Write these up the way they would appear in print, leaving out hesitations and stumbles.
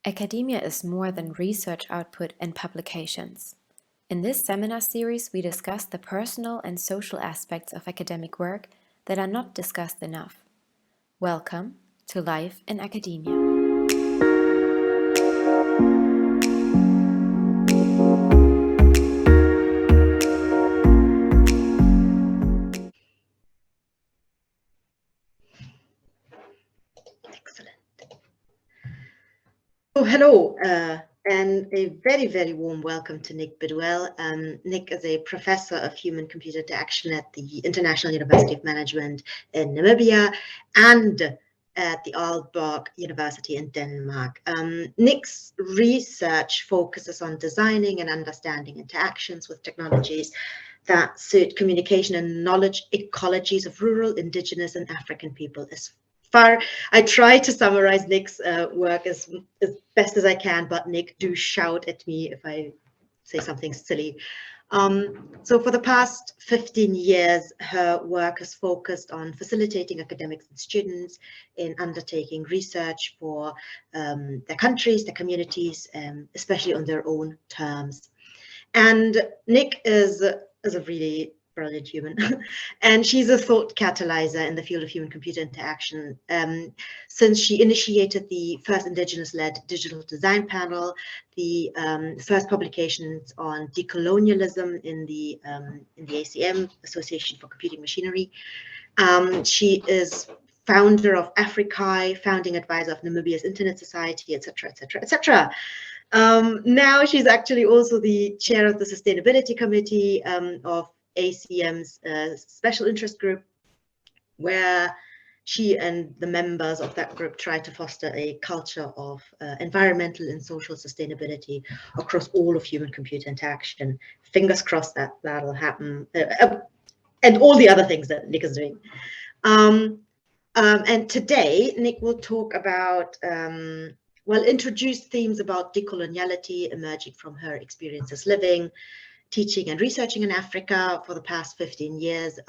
Academia is more than research output and publications. In this seminar series, we discuss the personal and social aspects of academic work that are not discussed enough. Welcome to Life in Academia. Excellent. Oh, hello, and a very, very warm welcome to Nick Bidwell. Nick is a professor of human-computer interaction at the International University of Management in Namibia and at the Aalborg University in Denmark. Nick's research focuses on designing and understanding interactions with technologies that suit communication and knowledge ecologies of rural, indigenous, and African people. I try to summarize Nick's work as best as I can, but Nick, do shout at me if I say something silly. So for the past 15 years, her work has focused on facilitating academics and students in undertaking research for their countries, their communities, especially on their own terms. And Nick is a really brilliant human, and she's a thought catalyzer in the field of human-computer interaction. Since she initiated the first Indigenous Led Digital Design Panel, the first publications on decolonialism in the ACM, Association for Computing Machinery. She is founder of AFRICHCI, founding advisor of Namibia's Internet Society, etc., etc., etc. Now she's actually also the chair of the Sustainability Committee of ACM's special interest group, where she and the members of that group try to foster a culture of environmental and social sustainability across all of human-computer interaction. Fingers crossed that that'll happen, and all the other things that Nick is doing. And today, Nick will talk about, introduce themes about decoloniality emerging from her experiences living, teaching and researching in Africa for the past 15 years.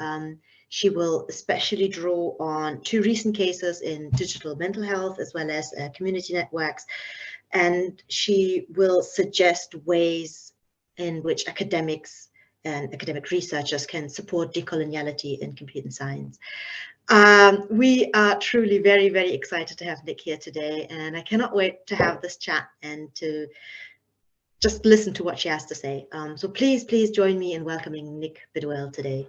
She will especially draw on two recent cases in digital mental health as well as community networks. And she will suggest ways in which academics and academic researchers can support decoloniality in computer science. We are truly very, very excited to have Nick here today, and I cannot wait to have this chat and to just listen to what she has to say. So please join me in welcoming Nick Bidwell today.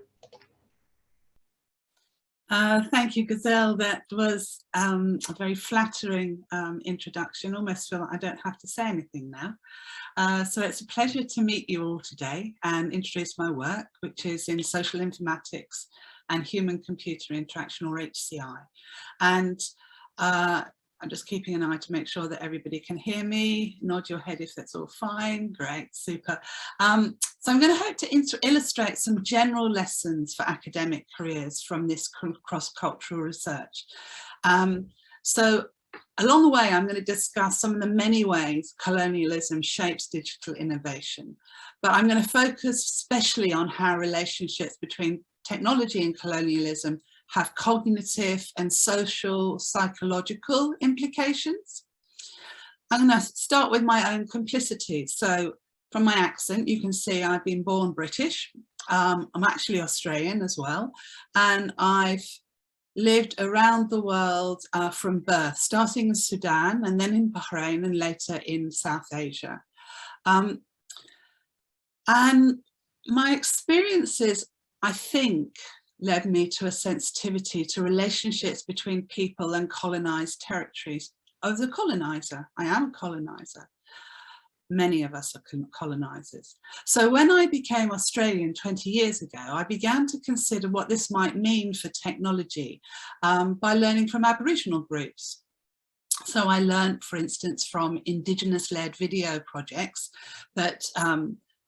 Thank you, Gazelle. That was a very flattering introduction. Almost feel like I don't have to say anything now. So it's a pleasure to meet you all today and introduce my work, which is in social informatics and human-computer interaction, or HCI. And I'm just keeping an eye to make sure that everybody can hear me. Nod your head if that's all fine. Great, super. So I'm going to hope to illustrate some general lessons for academic careers from this cross-cultural research. So along the way, I'm going to discuss some of the many ways colonialism shapes digital innovation. But I'm going to focus especially on how relationships between technology and colonialism have cognitive and social, psychological implications. I'm going to start with my own complicity. So from my accent, you can see I've been born British. I'm actually Australian as well. And I've lived around the world from birth, starting in Sudan and then in Bahrain and later in South Asia. And my experiences, I think, led me to a sensitivity to relationships between people and colonized territories. I was a colonizer. I am a colonizer. Many of us are colonizers. So when I became Australian 20 years ago, I began to consider what this might mean for technology by learning from Aboriginal groups. So I learned, for instance, from Indigenous Led video projects that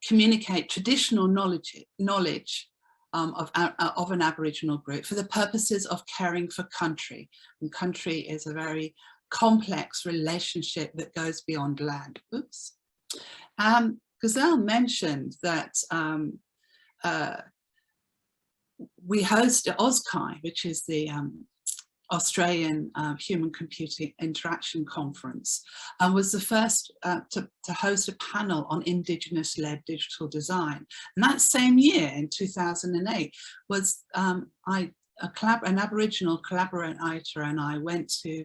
communicate traditional knowledge of an Aboriginal group for the purposes of caring for country. And country is a very complex relationship that goes beyond land. Oops. Gazelle mentioned that we host OzCHI, which is the Australian Human Computer Interaction Conference, and was the first to host a panel on Indigenous Led Digital Design. And that same year, in 2008, was an Aboriginal collaborator and I went to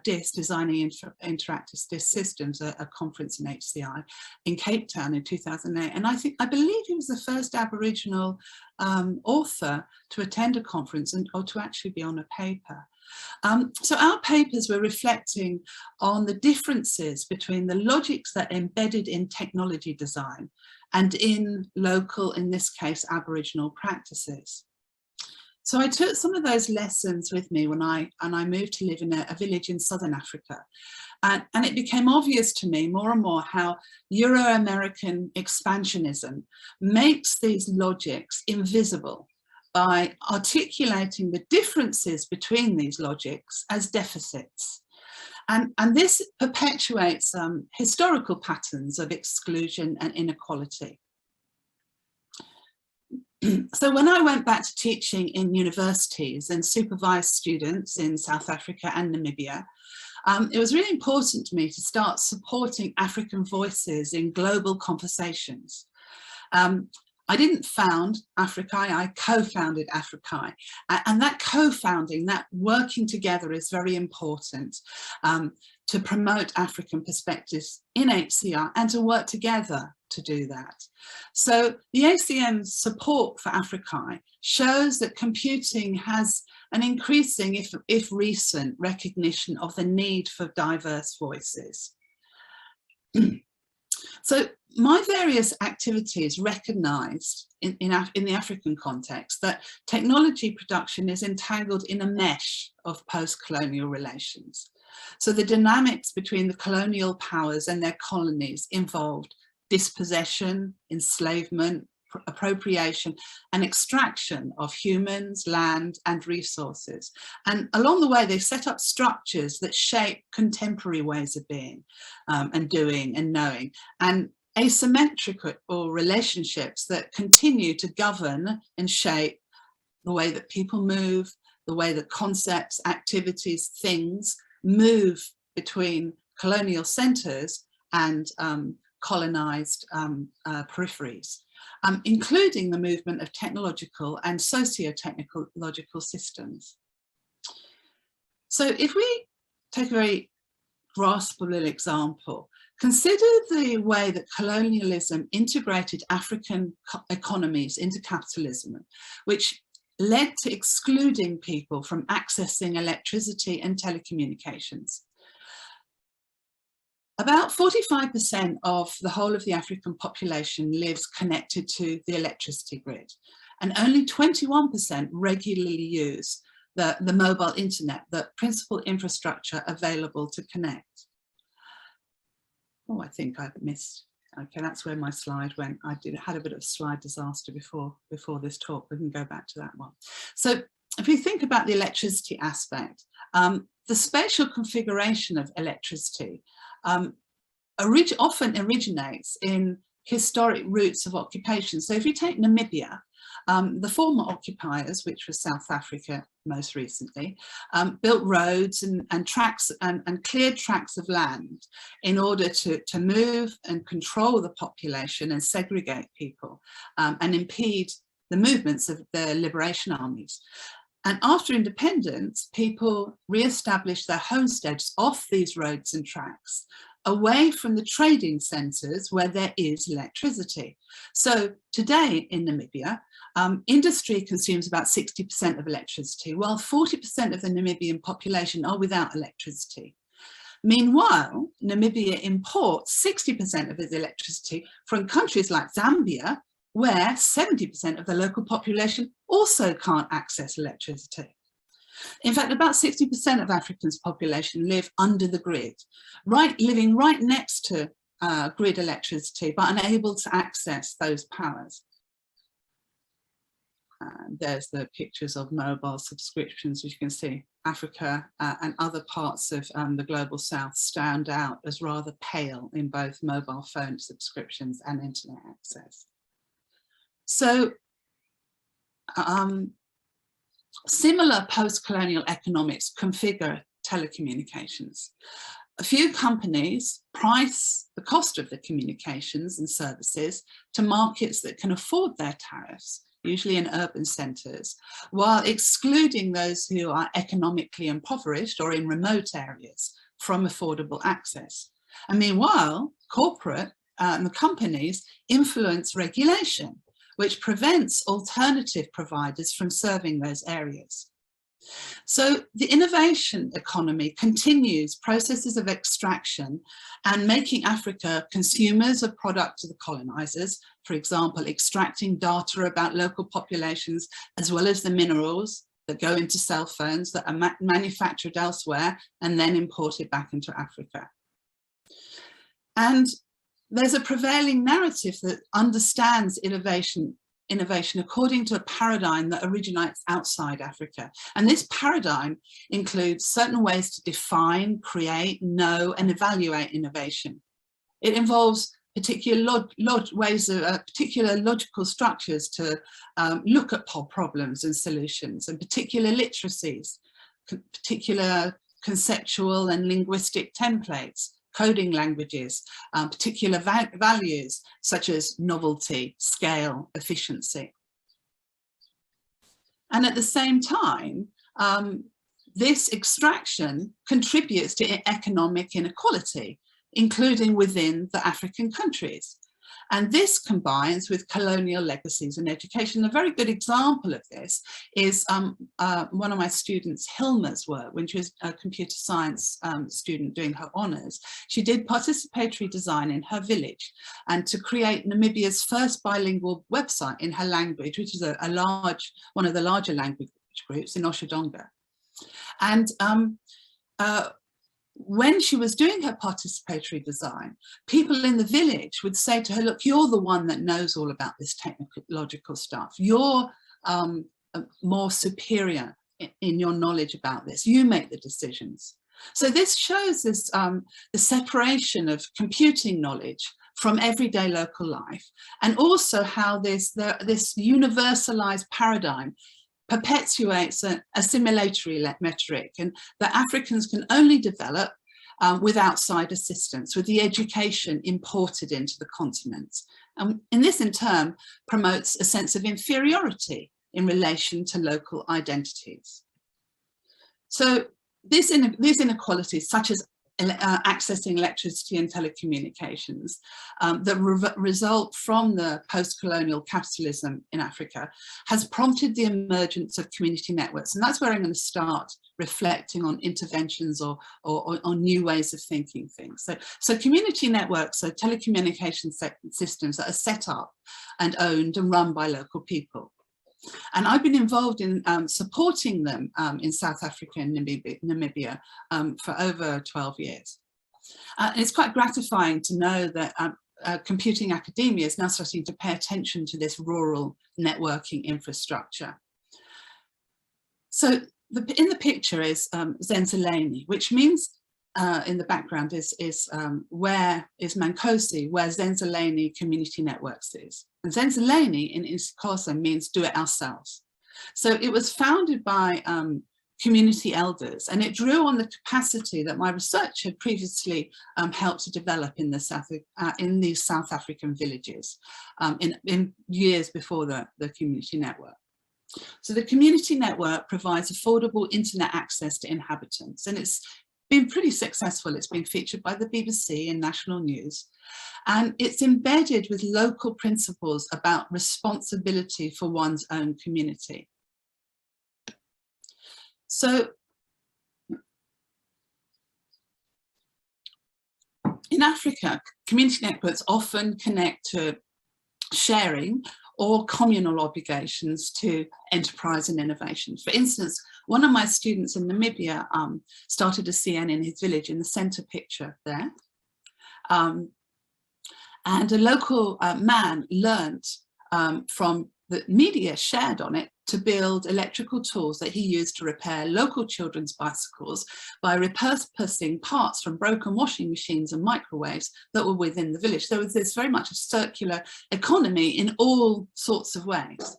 DIS, Designing Interactive DIS Systems, a conference in HCI in Cape Town in 2008. And I believe he was the first Aboriginal author to attend a conference or to actually be on a paper. So our papers were reflecting on the differences between the logics that are embedded in technology design and in local, in this case, Aboriginal practices. So I took some of those lessons with me when I moved to live in a village in Southern Africa. And it became obvious to me more and more how Euro-American expansionism makes these logics invisible by articulating the differences between these logics as deficits. And this perpetuates historical patterns of exclusion and inequality. So when I went back to teaching in universities and supervised students in South Africa and Namibia, it was really important to me to start supporting African voices in global conversations. I didn't found AfriCHI, I co-founded AfriCHI. And that co-founding, that working together is very important to promote African perspectives in HCI and to work together to do that. So the ACM's support for AfriCHI shows that computing has an increasing, if recent, recognition of the need for diverse voices. So my various activities recognised in the African context that technology production is entangled in a mesh of post-colonial relations. So the dynamics between the colonial powers and their colonies involved dispossession, enslavement, appropriation and extraction of humans, land and resources. And along the way, they set up structures that shape contemporary ways of being and doing and knowing, and asymmetrical relationships that continue to govern and shape the way that people move, the way that concepts, activities, things move between colonial centres and colonised peripheries. Including the movement of technological and socio-technological systems. So if we take a very graspable example, consider the way that colonialism integrated African economies into capitalism, which led to excluding people from accessing electricity and telecommunications. About 45% of the whole of the African population lives connected to the electricity grid, and only 21% regularly use the mobile internet, the principal infrastructure available to connect. Oh, I think I've missed. Okay, that's where my slide went. I had a bit of a slide disaster before this talk. We can go back to that one. So if you think about the electricity aspect, the spatial configuration of electricity often originates in historic routes of occupation. So if you take Namibia, the former occupiers, which was South Africa most recently, built roads and tracks and cleared tracts of land in order to move and control the population and segregate people and impede the movements of the liberation armies. And after independence, people re-established their homesteads off these roads and tracks, away from the trading centres where there is electricity. So today in Namibia, industry consumes about 60% of electricity, while 40% of the Namibian population are without electricity. Meanwhile, Namibia imports 60% of its electricity from countries like Zambia, where 70% of the local population also can't access electricity. In fact, about 60% of Africa's population live under the grid, living right next to grid electricity, but unable to access those powers. There's the pictures of mobile subscriptions. As you can see, Africa and other parts of the global south stand out as rather pale in both mobile phone subscriptions and internet access. So Similar post-colonial economics configure telecommunications. A few companies price the cost of the communications and services to markets that can afford their tariffs, usually in urban centres, while excluding those who are economically impoverished or in remote areas from affordable access. And meanwhile, corporate and the companies influence regulation, which prevents alternative providers from serving those areas. So the innovation economy continues processes of extraction and making Africa consumers of products of the colonizers, for example, extracting data about local populations, as well as the minerals that go into cell phones that are manufactured elsewhere and then imported back into Africa. And there's a prevailing narrative that understands innovation according to a paradigm that originates outside Africa. And this paradigm includes certain ways to define, create, know, and evaluate innovation. It involves particular ways of particular logical structures to look at problems and solutions, and particular literacies, particular conceptual and linguistic templates, coding languages, particular values such as novelty, scale, efficiency. And at the same time, this extraction contributes to economic inequality, including within the African countries. And this combines with colonial legacies in education. A very good example of this is one of my students, Hilma's work, when she was a computer science student doing her honours. She did participatory design in her village and to create Namibia's first bilingual website in her language, which is one of the larger language groups in Oshadonga. And when she was doing her participatory design, people in the village would say to her, look, you're the one that knows all about this technological stuff. You're more superior in your knowledge about this. You make the decisions. So this shows this, the separation of computing knowledge from everyday local life, and also how this universalized paradigm perpetuates an assimilatory metric, and that Africans can only develop with outside assistance, with the education imported into the continent. And this in turn promotes a sense of inferiority in relation to local identities. So these inequalities, such as accessing electricity and telecommunications that result from the post-colonial capitalism in Africa, has prompted the emergence of community networks. And that's where I'm going to start reflecting on interventions or new ways of thinking things. So community networks are telecommunication systems that are set up and owned and run by local people. And I've been involved in supporting them in South Africa and Namibia for over 12 years. And it's quite gratifying to know that computing academia is now starting to pay attention to this rural networking infrastructure. So in the picture is Zenzaleni, which means in the background is Mankosi, where Zenzaleni Community Networks is. And Zenzaleni in isiXhosa means do it ourselves. So it was founded by community elders, and it drew on the capacity that my research had previously helped to develop in these South African villages in years before the community network. So the community network provides affordable internet access to inhabitants, and it's been pretty successful. It's been featured by the BBC in national news, and it's embedded with local principles about responsibility for one's own community. So in Africa, community networks often connect to sharing or communal obligations to enterprise and innovation. For instance, one of my students in Namibia started a CN in his village, in the center picture there. And a local man learnt from the media shared on it to build electrical tools that he used to repair local children's bicycles by repurposing parts from broken washing machines and microwaves that were within the village. So there's very much a circular economy in all sorts of ways.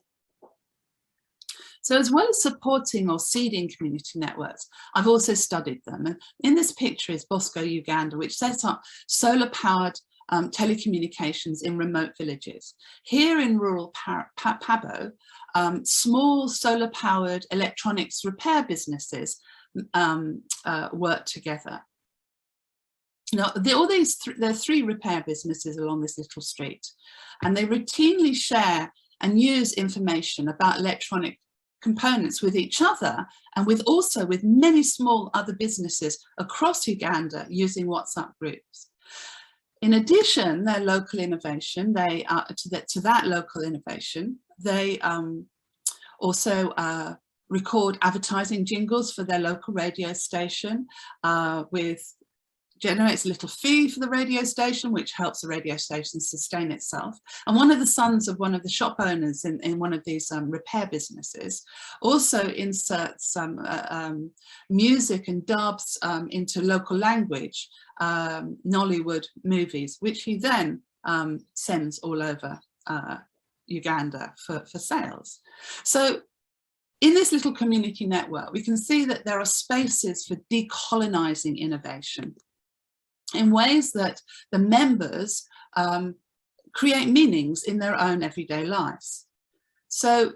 So as well as supporting or seeding community networks, I've also studied them. And in this picture is Bosco, Uganda, which sets up solar-powered telecommunications in remote villages. Here in rural Pabo, small solar-powered electronics repair businesses work together. Now, there are 3 repair businesses along this little street, and they routinely share and use information about electronic components with each other, and also with many small other businesses across Uganda using WhatsApp groups. In addition, their local innovation, to that local innovation, they also record advertising jingles for their local radio station, generates a little fee for the radio station, which helps the radio station sustain itself. And one of the sons of one of the shop owners in one of these repair businesses also inserts some music and dubs into local language, Nollywood movies, which he then sends all over Uganda for sales. So in this little community network, we can see that there are spaces for decolonizing innovation in ways that the members create meanings in their own everyday lives. So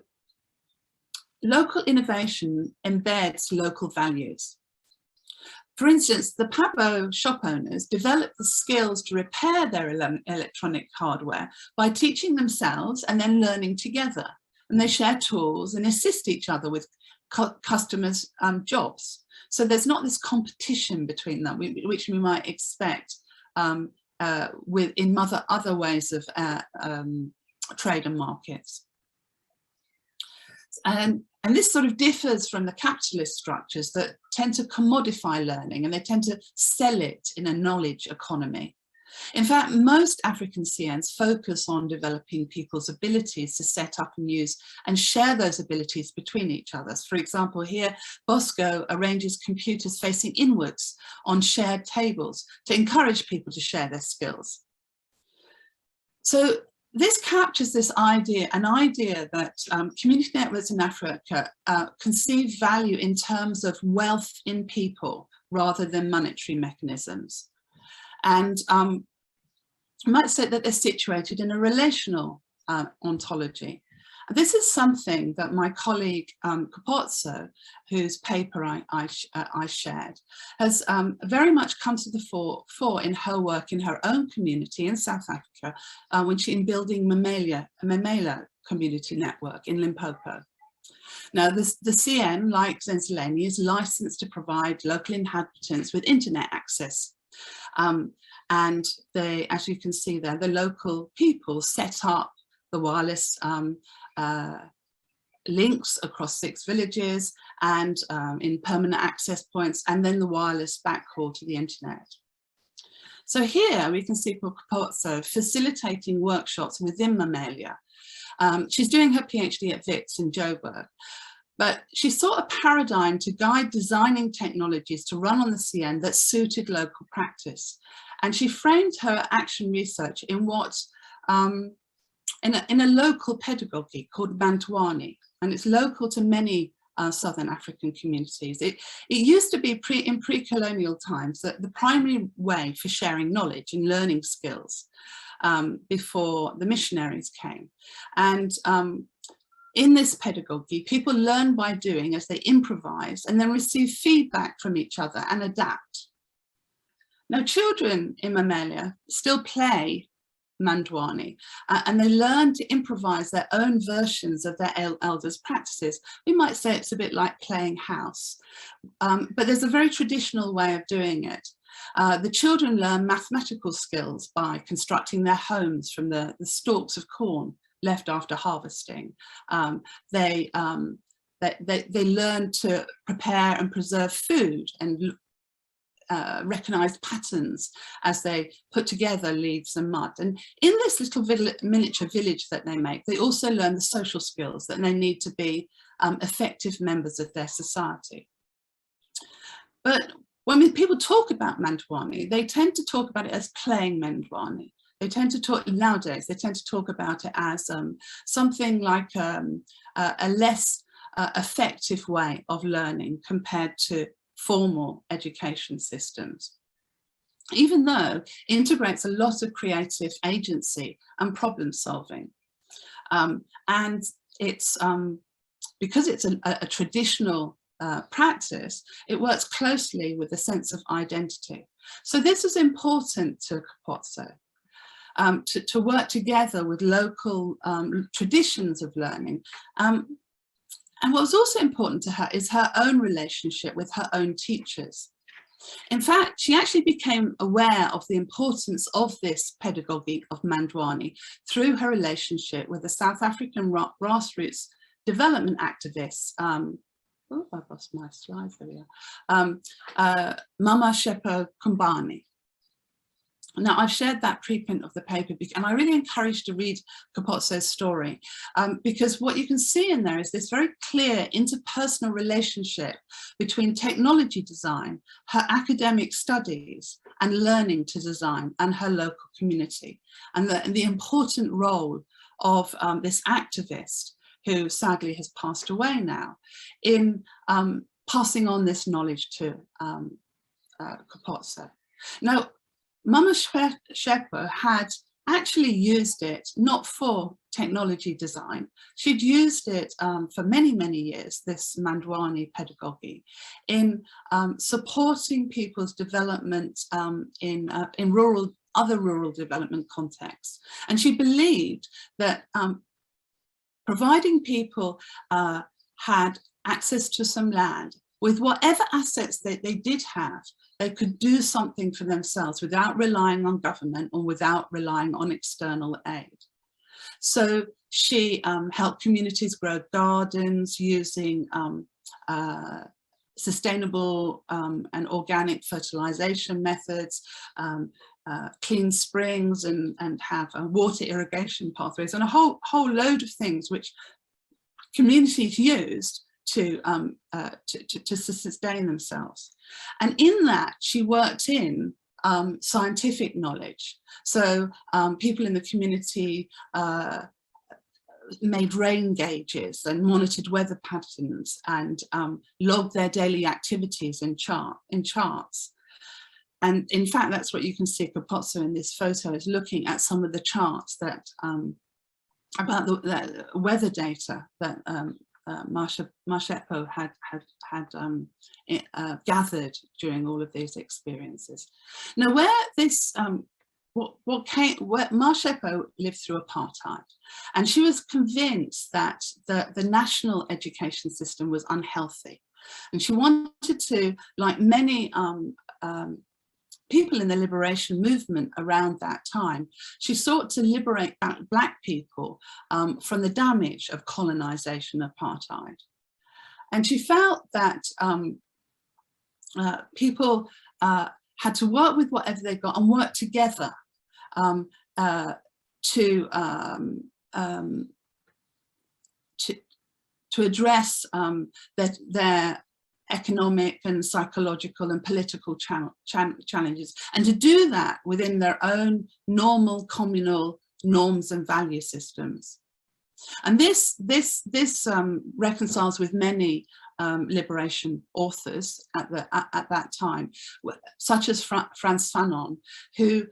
local innovation embeds local values. For instance, the Pabo shop owners developed the skills to repair their electronic hardware by teaching themselves and then learning together. And they share tools and assist each other with customers' jobs. So there's not this competition between them, which we might expect in other ways of trade and markets. And this sort of differs from the capitalist structures that tend to commodify learning, and they tend to sell it in a knowledge economy. In fact, most African CNs focus on developing people's abilities to set up and use and share those abilities between each other. For example, here, Bosco arranges computers facing inwards on shared tables to encourage people to share their skills. So this captures this idea, an idea that community networks in Africa conceive value in terms of wealth in people rather than monetary mechanisms. And I might say that they're situated in a relational ontology. This is something that my colleague Kapotso, whose paper I shared, has very much come to the fore in her work in her own community in South Africa, when she's in building Mamela community network in Limpopo. Now, the CN, like Zenzeleni, is licensed to provide local inhabitants with internet access. And they, as you can see there, the local people set up the wireless links across 6 villages and in permanent access points, and then the wireless backhaul to the internet. So here we can see Kapotso facilitating workshops within Mamela. She's doing her PhD at Wits in Joburg, but she sought a paradigm to guide designing technologies to run on the CN that suited local practice. And she framed her action research in what, in a local pedagogy called Bantwani, and it's local to many Southern African communities. It used to be in pre-colonial times that the primary way for sharing knowledge and learning skills before the missionaries came. And in this pedagogy, people learn by doing as they improvise and then receive feedback from each other and adapt. Now, children in Mamela still play Mandwani, and they learn to improvise their own versions of their elders' practices. We might say it's a bit like playing house, but there's a very traditional way of doing it. The children learn mathematical skills by constructing their homes from the stalks of corn left after harvesting. They learn to prepare and preserve food and recognize patterns as they put together leaves and mud. And in this little miniature village that they make, they also learn the social skills that they need to be effective members of their society. But when people talk about Mandwani, they tend to talk about it as playing Mandwani. They tend to talk, nowadays, they tend to talk about it as something like a less effective way of learning compared to formal education systems, even though it integrates a lot of creative agency and problem solving. And it's because it's a traditional practice, it works closely with the sense of identity. So this is important to Kapotso, to work together with local traditions of learning. And what was also important to her is her own relationship with her own teachers. In fact, she actually became aware of the importance of this pedagogy of Mandwani through her relationship with the South African grassroots development activists. Oh, I've lost my slides, there we are. Mama Shepo Kumbani. Now, I've shared that preprint of the paper, and I really encourage to read Kapotso's story, because what you can see in there is this very clear interpersonal relationship between technology design, her academic studies, and learning to design, and her local community, and the important role of this activist, who sadly has passed away now, in passing on this knowledge to Kapotso. Now, Mama Shepo had actually used it not for technology design. She'd used it for many, many years, this Mandwani pedagogy, in supporting people's development in other rural development contexts. And she believed that providing people had access to some land, with whatever assets they did have, they could do something for themselves without relying on government or without relying on external aid. So she helped communities grow gardens using sustainable and organic fertilization methods, clean springs, and have water irrigation pathways, and a whole load of things which communities used to sustain themselves. And in that, she worked in scientific knowledge. So people in the community made rain gauges and monitored weather patterns and logged their daily activities in charts. And in fact, that's what you can see Kapotso in this photo is looking at some of the charts that about the weather data that Shepo had gathered during all of these experiences. Now, where this Shepo lived through apartheid, and she was convinced that the national education system was unhealthy, and she wanted to, like many people in the liberation movement around that time, she sought to liberate Black people from the damage of colonization apartheid. And she felt that people had to work with whatever they got and work together to address their economic and psychological and political challenges, and to do that within their own normal communal norms and value systems. And this reconciles with many liberation authors at that time, such as Frantz Fanon, who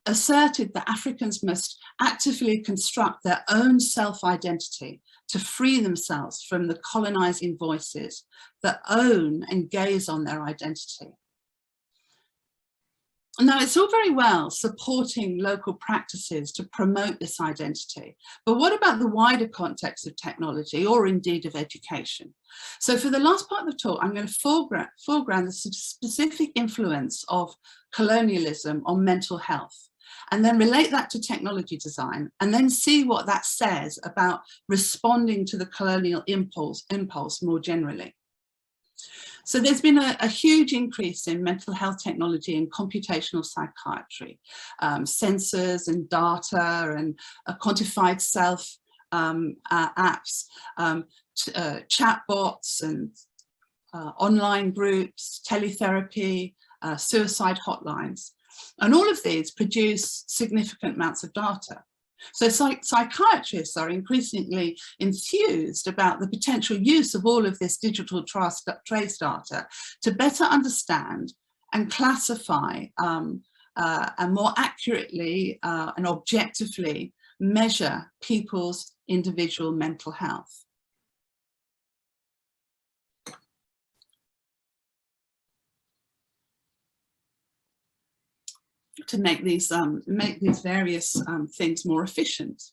asserted that Africans must actively construct their own self-identity to free themselves from the colonizing voices that own and gaze on their identity. Now, it's all very well supporting local practices to promote this identity, but what about the wider context of technology, or indeed of education? So for the last part of the talk, I'm going to foreground the specific influence of colonialism on mental health, and then relate that to technology design, and then see what that says about responding to the colonial impulse more generally. So there's been a huge increase in mental health technology and computational psychiatry, sensors and data and quantified self apps, chatbots and online groups, teletherapy, suicide hotlines. And all of these produce significant amounts of data. So psychiatrists are increasingly enthused about the potential use of all of this digital trace data to better understand and classify and more accurately and objectively measure people's individual mental health. To make these various things more efficient.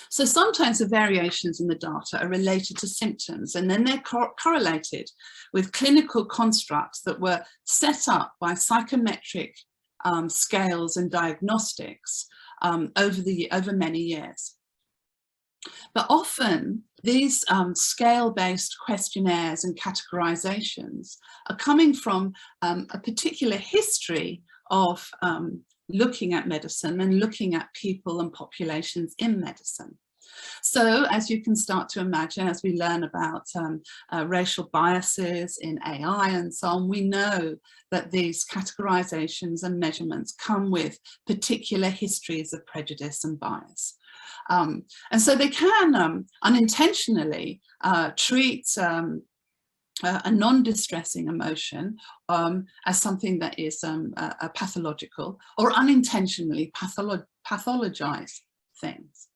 So sometimes the variations in the data are related to symptoms, and then they're correlated with clinical constructs that were set up by psychometric scales and diagnostics over many years. But often these scale-based questionnaires and categorizations are coming from a particular history of looking at medicine and looking at people and populations in medicine. So as you can start to imagine, as we learn about racial biases in AI and so on, we know that these categorizations and measurements come with particular histories of prejudice and bias. And so they can unintentionally treat a non-distressing emotion as something that is pathological, or unintentionally pathologize things.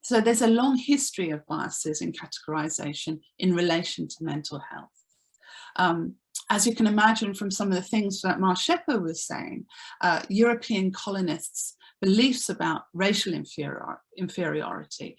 So there's a long history of biases in categorization in relation to mental health. As you can imagine from some of the things that Marshepa was saying, European colonists' beliefs about racial inferiority.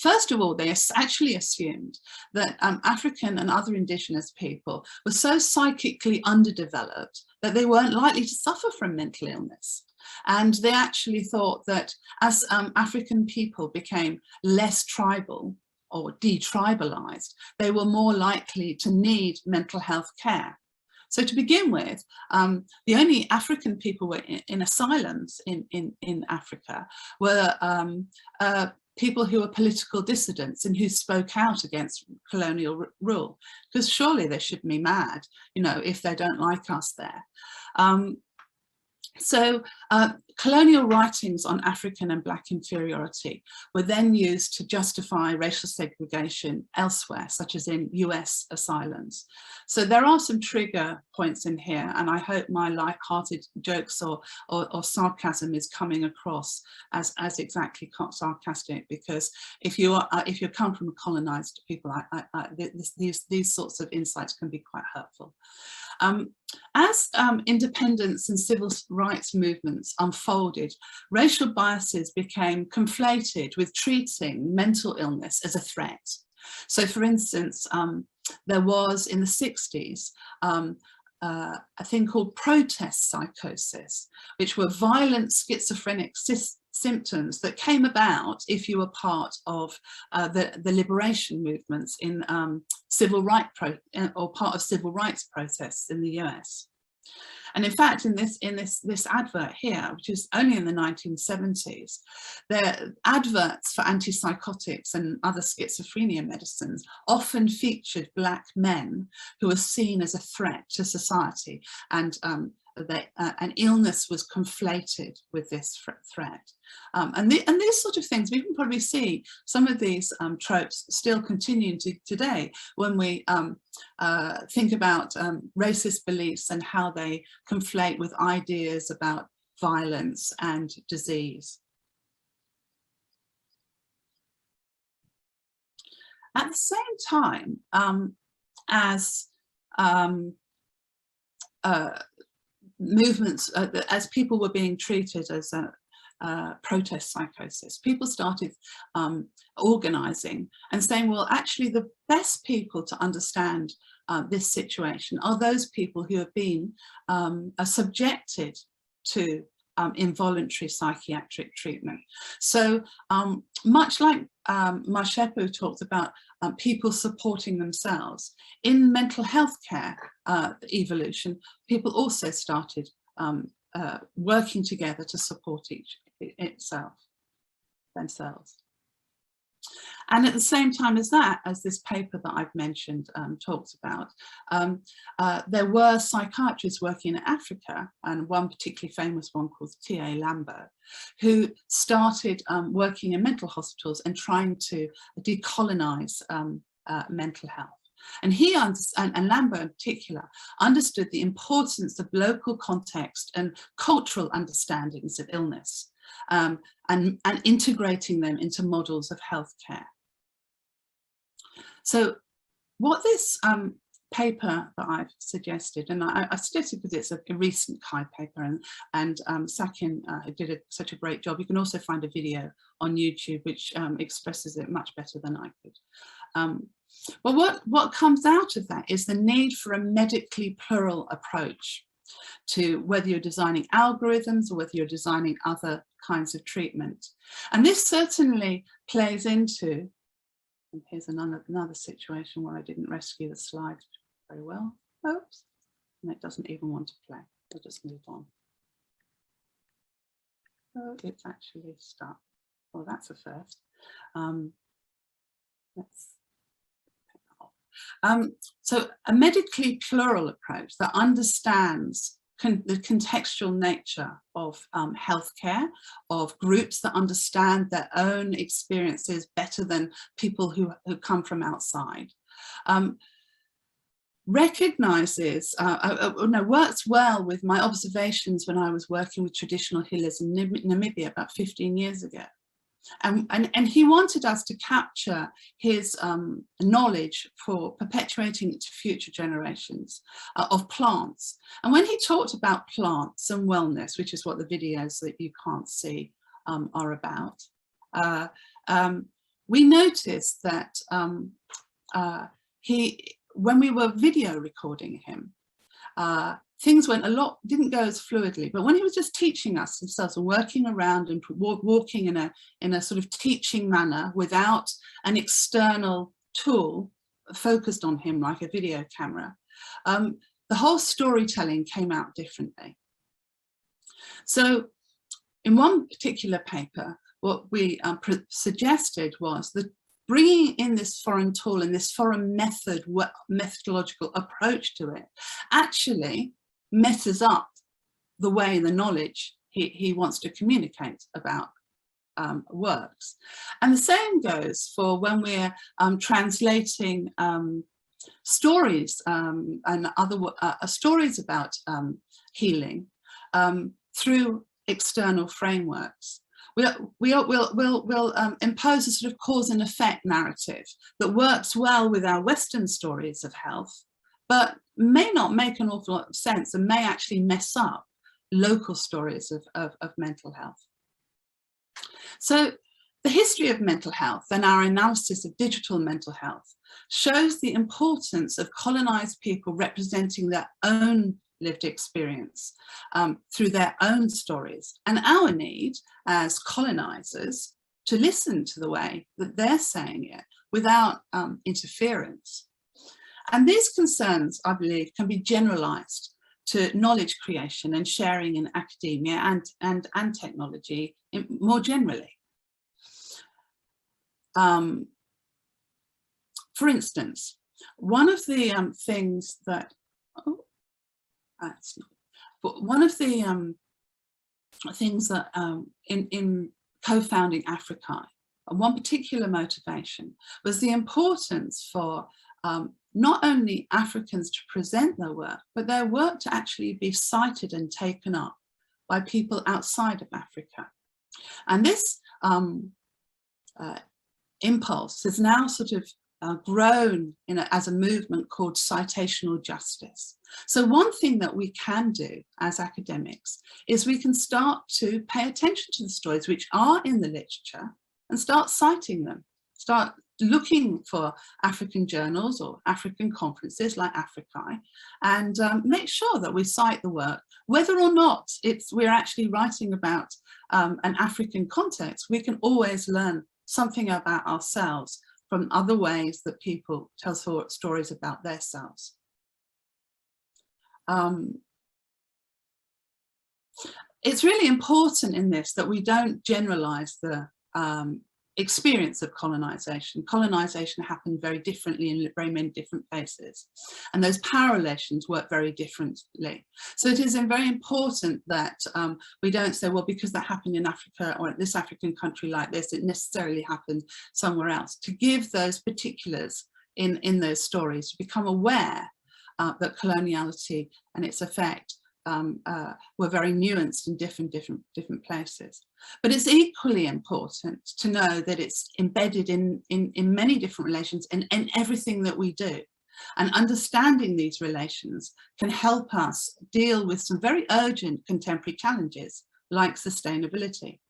First of all, they actually assumed that African and other indigenous people were so psychically underdeveloped that they weren't likely to suffer from mental illness. And they actually thought that as African people became less tribal or detribalized, they were more likely to need mental health care. So to begin with, the only African people were in asylums in Africa were people who were political dissidents and who spoke out against colonial rule, because surely they should be mad, you know, if they don't like us there. So colonial writings on African and Black inferiority were then used to justify racial segregation elsewhere, such as in US asylums. So there are some trigger points in here, and I hope my light-hearted jokes or sarcasm is coming across as exactly sarcastic, because if you come from a colonized people, these sorts of insights can be quite hurtful. As independence and civil rights movements unfolded, racial biases became conflated with treating mental illness as a threat. So for instance, there was in the 60s a thing called protest psychosis, which were violent schizophrenic symptoms that came about if you were part of the liberation movements in civil rights or part of civil rights protests in the US. And in fact, in this advert here, which is only in the 1970s, the adverts for antipsychotics and other schizophrenia medicines often featured Black men who were seen as a threat to society, and an illness was conflated with this threat. And these sort of things, we can probably see some of these tropes still continuing today when we think about racist beliefs and how they conflate with ideas about violence and disease. At the same time as movements, as people were being treated as protest psychosis, people started organizing and saying, well, actually the best people to understand this situation are those people who have been subjected to involuntary psychiatric treatment. So much like Marshepa talked about people supporting themselves, in mental health care evolution, people also started working together to support themselves. And at the same time as that, as this paper that I've mentioned talks about, there were psychiatrists working in Africa, and one particularly famous one called T.A. Lambert, who started working in mental hospitals and trying to decolonize mental health. And he and Lambert in particular understood the importance of local context and cultural understandings of illness, and integrating them into models of healthcare. So what this paper that I've suggested, and I suggested because it's a recent CHI paper, and Sakin did such a great job. You can also find a video on YouTube which expresses it much better than I could. Well, what comes out of that is the need for a medically plural approach to whether you're designing algorithms or whether you're designing other kinds of treatment. And this certainly plays into, and here's another situation where I didn't rescue the slides very well. Oops, and it doesn't even want to play. I'll just move on. Oh, it's actually stuck. Well, that's a first. Let's pick that up. So a medically plural approach that understands the contextual nature of healthcare, of groups that understand their own experiences better than people who come from outside, recognizes, works well with my observations when I was working with traditional healers in Namibia about 15 years ago. And he wanted us to capture his knowledge for perpetuating it to future generations of plants. And when he talked about plants and wellness, which is what the videos that you can't see are about, we noticed that when we were video recording him, things didn't go as fluidly, but when he was just teaching us himself and working around and walking in a sort of teaching manner without an external tool focused on him like a video camera, the whole storytelling came out differently. So in one particular paper, what we suggested was that bringing in this foreign tool and this foreign methodological approach to it actually messes up the way the knowledge he wants to communicate about works. And the same goes for when we're translating stories and other stories about healing through external frameworks. We'll impose a sort of cause and effect narrative that works well with our Western stories of health, but may not make an awful lot of sense and may actually mess up local stories of mental health. So the history of mental health and our analysis of digital mental health shows the importance of colonized people representing their own lived experience through their own stories, and our need as colonizers to listen to the way that they're saying it without interference. And these concerns, I believe, can be generalized to knowledge creation and sharing in academia and technology more generally. For instance, one of the things that, one of the things that in co-founding AFRICHI, one particular motivation was the importance for not only Africans to present their work, but their work to actually be cited and taken up by people outside of Africa. And this impulse has now sort of grown as a movement called Citational Justice. So one thing that we can do as academics is we can start to pay attention to the stories which are in the literature and start citing them, start looking for African journals or African conferences like AFRICHI, and make sure that we cite the work, whether or not we're actually writing about an African context. We can always learn something about ourselves from other ways that people tell stories about themselves. It's really important in this that we don't generalize the experience of colonisation. Colonisation happened very differently in very many different places, and those power relations work very differently. So it is very important that we don't say, well, because that happened in Africa or this African country like this, it necessarily happened somewhere else. To give those particulars in those stories, to become aware that coloniality and its effect were very nuanced in different places. But it's equally important to know that it's embedded in many different relations in everything that we do. And understanding these relations can help us deal with some very urgent contemporary challenges like sustainability.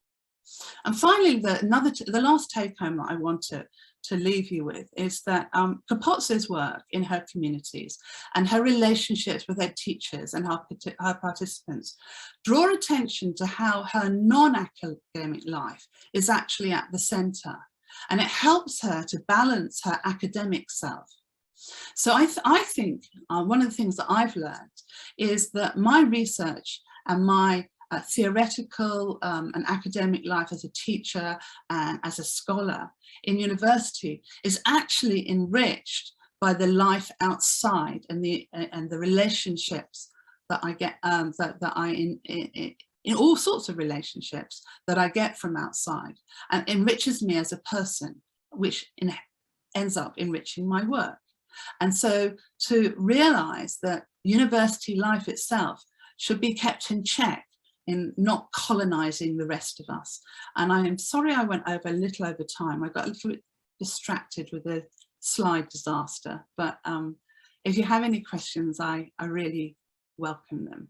And finally, the last take home that I want to leave you with is that Kapotso's work in her communities and her relationships with her teachers and her participants draw attention to how her non-academic life is actually at the centre, and it helps her to balance her academic self. So I think one of the things that I've learned is that my research and my theoretical and academic life as a teacher and as a scholar in university is actually enriched by the life outside and the relationships that I get, in all sorts of relationships that I get from outside, and enriches me as a person, which ends up enriching my work. And so to realise that university life itself should be kept in check in not colonising the rest of us. And I am sorry I went over a little over time. I got a little bit distracted with the slide disaster, but if you have any questions, I really welcome them.